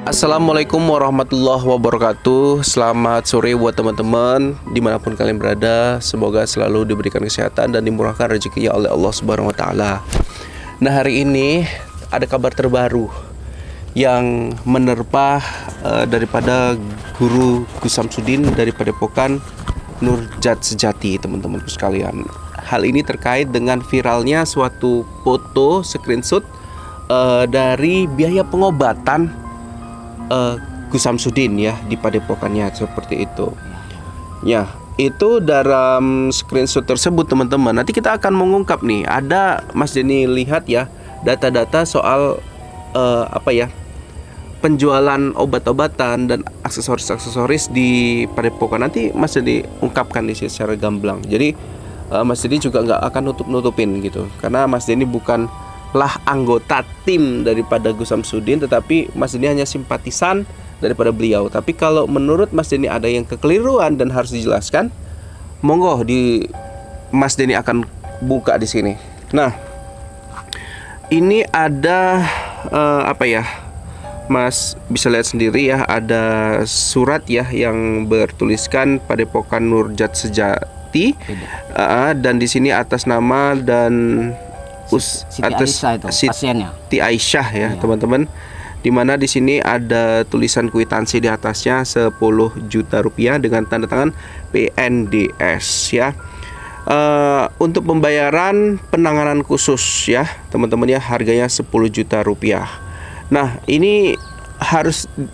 Assalamualaikum warahmatullahi wabarakatuh. Selamat sore buat teman-teman dimanapun kalian berada. Semoga selalu diberikan kesehatan dan dimurahkan rezekinya oleh Allah Subhanahu wa Ta'ala. Nah, hari ini ada kabar terbaru yang menerpa daripada guru Gus Samsudin dari Padepokan Nurjat Sejati, teman-temanku sekalian. Hal ini terkait dengan viralnya suatu foto screenshot dari biaya pengobatan Gus Samsudin ya di padepokannya, seperti itu. Ya, itu dalam screenshot tersebut teman-teman. Nanti kita akan mengungkap nih. Ada Mas Denny lihat ya data-data soal penjualan obat-obatan dan aksesoris-aksesoris di padepokan. Nanti Mas Denny ungkapkan di sini secara gamblang. Jadi Mas Denny juga nggak akan nutup-nutupin gitu. Karena Mas Denny bukan anggota tim daripada Gus Samsudin, tetapi Mas Denny hanya simpatisan daripada beliau. Tapi kalau menurut Mas Denny ada yang kekeliruan dan harus dijelaskan, monggo Mas Denny akan buka di sini. Nah, ini ada Mas bisa lihat sendiri ya, ada surat ya yang bertuliskan Padepokan Nurjat Sejati, dan di sini atas nama dan Siti Aisyah ya, teman-teman. Dimana di sini ada tulisan kwitansi di atasnya 10 juta rupiah dengan tanda tangan PNDS ya. Untuk pembayaran penanganan khusus ya, teman-teman ya, harganya 10 juta rupiah. Nah, ini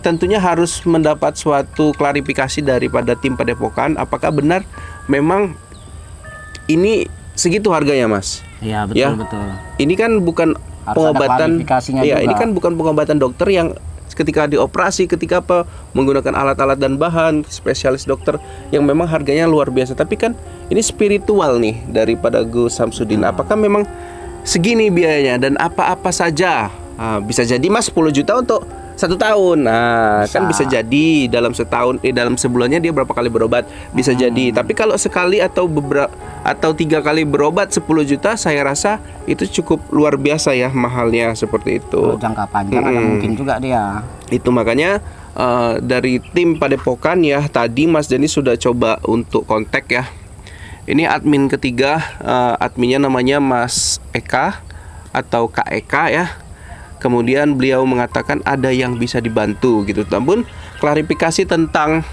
tentunya harus mendapat suatu klarifikasi daripada tim Padepokan, apakah benar memang ini segitu harganya, Mas? Iya, betul ya? Betul. Ini kan bukan harus pengobatan. Iya, ini kan bukan pengobatan dokter yang ketika dioperasi, ketika menggunakan alat-alat dan bahan spesialis dokter yang memang harganya luar biasa. Tapi kan ini spiritual nih daripada Gus Samsudin. Apakah memang segini biayanya dan apa-apa saja? Bisa jadi Mas 10 juta untuk 1 tahun. Nah, kan bisa jadi dalam setahun, dalam sebulannya dia berapa kali berobat, bisa jadi. Tapi kalau sekali atau 3 kali berobat 10 juta, saya rasa itu cukup luar biasa ya mahalnya, seperti itu. Kalau jangka panjang ada mungkin juga dia. Itu makanya dari tim Padepokan ya, tadi Mas Denny sudah coba untuk kontak ya. Ini admin ketiga, adminnya namanya Mas Eka atau Kak Eka ya. Kemudian beliau mengatakan ada yang bisa dibantu gitu. Namun klarifikasi tentang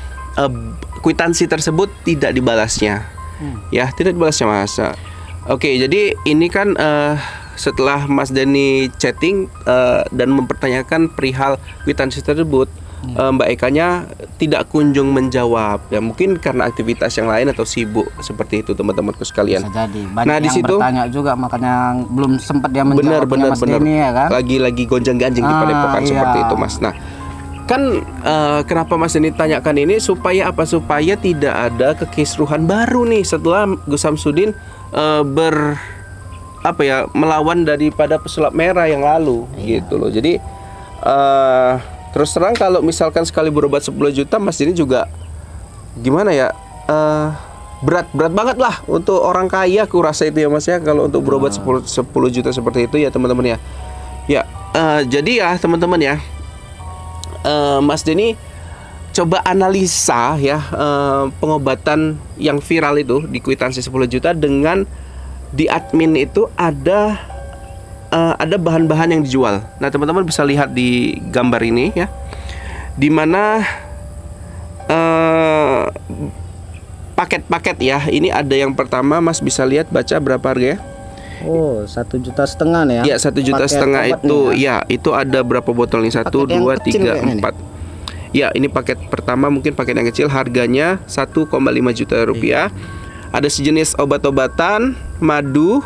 kwitansi tersebut tidak dibalasnya. Ya, tidak dibalasnya, Mas. Oke, jadi ini kan setelah Mas Denny chatting dan mempertanyakan perihal kwitansi tersebut, Mbak Ekanya tidak kunjung menjawab. Ya, mungkin karena aktivitas yang lain atau sibuk, seperti itu teman-temanku sekalian. Bisa jadi. Banyak yang bertanya juga, makanya belum sempat dia menjawab. Benar. Denny, ya kan? Lagi gonjang-ganjing di Padepokan, seperti itu, Mas. Nah, kan kenapa Mas Denny tanyakan ini supaya apa? Supaya tidak ada kekisruhan baru nih setelah Gus Samsudin melawan daripada pesulap merah yang lalu, gitu loh. Jadi terus terang kalau misalkan sekali berobat 10 juta, Mas Denny juga gimana ya, berat banget lah untuk orang kaya, aku rasa itu ya, Mas ya, kalau untuk berobat 10 juta seperti itu ya, teman-teman ya. Ya, jadi ya teman-teman ya, Mas Denny coba analisa ya pengobatan yang viral itu di kwitansi 10 juta dengan di admin itu ada bahan-bahan yang dijual. Nah, teman-teman bisa lihat di gambar ini ya, dimana paket-paket ya. Ini ada yang pertama, Mas bisa lihat, baca berapa harganya? Oh, 1,5 juta nih ya? Ya, 1,5 juta itu ya. Itu ada berapa botol nih? 1, 2, 3, 4. Ya, ini paket pertama, mungkin paket yang kecil, harganya 1,5 juta rupiah. Ada sejenis obat-obatan, madu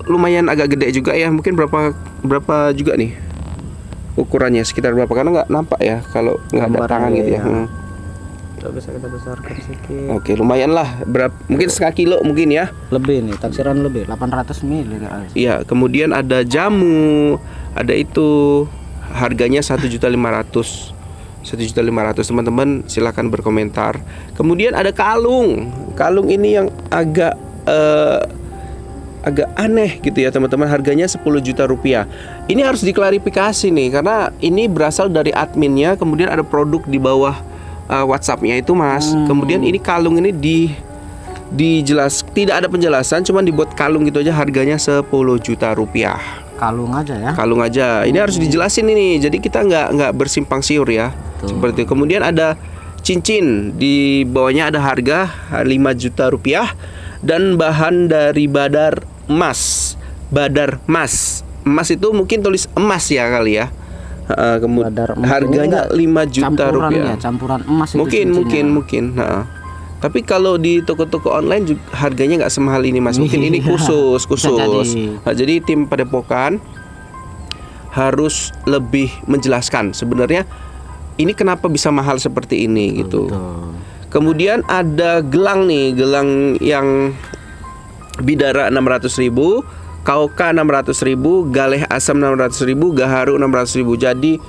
lumayan agak gede juga ya. Mungkin berapa juga nih ukurannya, sekitar berapa? Karena nggak nampak ya kalau nggak ada tangan gitu ya. Bisa kita besarkan sedikit. Oke, lumayan lah. Mungkin setengah kilo mungkin ya. Lebih nih, taksiran lebih 800 ml. Iya, kemudian ada jamu, ada itu harganya 1.500.000. 1.500.000, teman-teman silakan berkomentar. Kemudian ada kalung ini yang agak agak aneh gitu ya teman-teman, harganya 10 juta rupiah. Ini harus diklarifikasi nih, karena ini berasal dari adminnya, kemudian ada produk di bawah WhatsApp-nya itu Mas. Kemudian ini kalung ini dijelas, tidak ada penjelasan, cuman dibuat kalung gitu aja, harganya 10 juta rupiah. Kalung aja ya. Kalung aja. Ini harus dijelasin ini. Jadi kita nggak bersimpang siur ya. Seperti itu. Kemudian ada cincin, di bawahnya ada harga 5 juta rupiah dan bahan dari badar emas. Badar emas. Emas itu mungkin tulis emas ya kali ya. Kemudian harganya 5 juta rupiah. Ya, campuran emas itu Mungkin. Nah, tapi kalau di toko-toko online juga harganya nggak semahal ini Mas. Mungkin ini khusus. Nah, jadi tim Padepokan harus lebih menjelaskan sebenarnya ini kenapa bisa mahal seperti ini gitu. Kemudian ada gelang nih, gelang yang bidara 600.000, kauka 600.000, galeh asam 600.000, gaharu 600.000. Jadi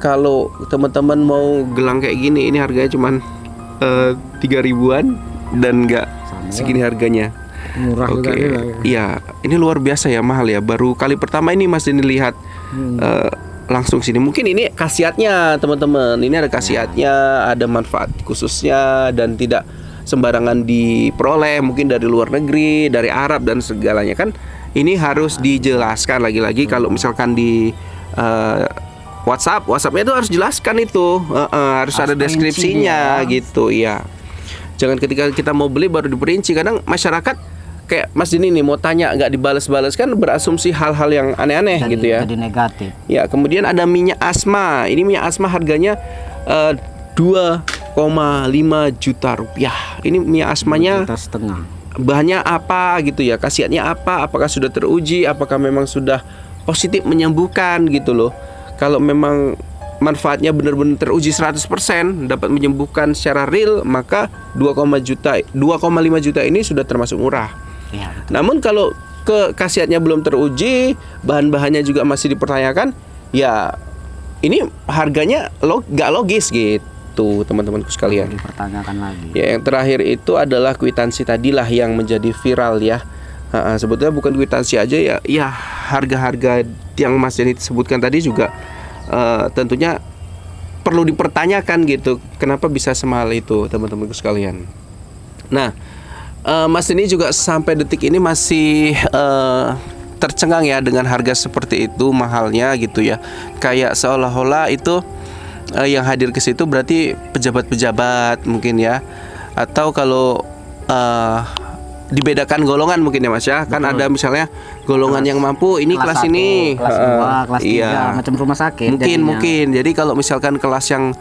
kalau teman-teman mau gelang kayak gini, ini harganya cuman 3.000-an dan nggak segini harganya. Murah juga ya. Iya, ini luar biasa ya, mahal ya. Baru kali pertama ini Mas Denny lihat langsung sini. Mungkin ini khasiatnya teman-teman. Ini ada khasiatnya, ada manfaat khususnya dan tidak sembarangan diperoleh. Mungkin dari luar negeri, dari Arab dan segalanya kan. Ini harus dijelaskan lagi-lagi kalau misalkan di WhatsApp-nya itu harus jelaskan itu, harus ada deskripsinya gitu ya. Jangan ketika kita mau beli baru diperinci. Kadang masyarakat kayak Mas Dini nih mau tanya nggak dibalas-balas kan, berasumsi hal-hal yang aneh-aneh gitu ya. Jadi negatif. Ya, kemudian ada minyak asma. Ini minyak asma harganya 2,5 juta rupiah. Ini minyak asmanya 2,5 juta. Bahannya apa gitu ya? Khasiatnya apa? Apakah sudah teruji? Apakah memang sudah positif menyembuhkan gitu loh? Kalau memang manfaatnya benar-benar teruji 100% dapat menyembuhkan secara real, maka 2,5 juta ini sudah termasuk murah. Ya, namun kalau khasiatnya belum teruji, bahan-bahannya juga masih dipertanyakan, ya ini harganya nggak logis gitu teman-temanku sekalian. Dipertanyakan lagi. Ya, yang terakhir itu adalah kwitansi tadilah yang menjadi viral ya. Sebetulnya bukan kwitansi aja ya harga-harga yang Mas Denny sebutkan tadi juga tentunya perlu dipertanyakan gitu. Kenapa bisa semahal itu teman-temanku sekalian. Nah, Mas Denny juga sampai detik ini masih tercengang ya dengan harga seperti itu mahalnya gitu ya. Kayak seolah-olah itu yang hadir ke situ berarti pejabat-pejabat mungkin ya. Atau kalau dibedakan golongan mungkin ya Mas ya. Kan ada misalnya golongan yang mampu, ini kelas 1, ini, kelas 2, kelas 3, macam rumah sakit. Mungkin. Jadi kalau misalkan kelas yang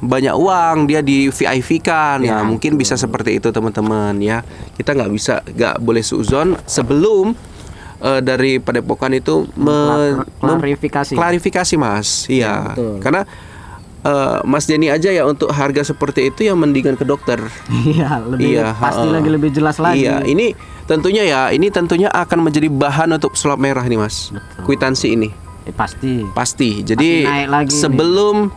banyak uang, dia di VIP kan, ya mungkin bisa seperti itu teman-teman ya. Kita nggak boleh suuzon sebelum dari Padepokan itu klarifikasi Mas. Iya. Karena Mas Denny aja ya untuk harga seperti itu yang mendingan ke dokter. Iya, pasti lebih jelas lagi. Iya, ini tentunya akan menjadi bahan untuk sulap merah nih Mas. Betul. Kwitansi ini. Pasti. Jadi sebelum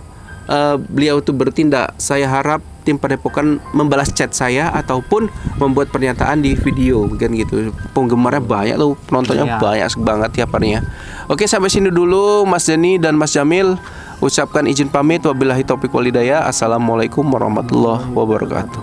beliau itu bertindak, saya harap tim Padepokan membalas chat saya ataupun membuat pernyataan di video kan gitu. Penggemarnya banyak loh, penontonnya banyak banget tiap harinya. Oke, sampai sini dulu Mas Denny dan Mas Jamil. Ucapkan izin pamit, wabillahi taufiq wal hidayah. Assalamualaikum warahmatullahi wabarakatuh.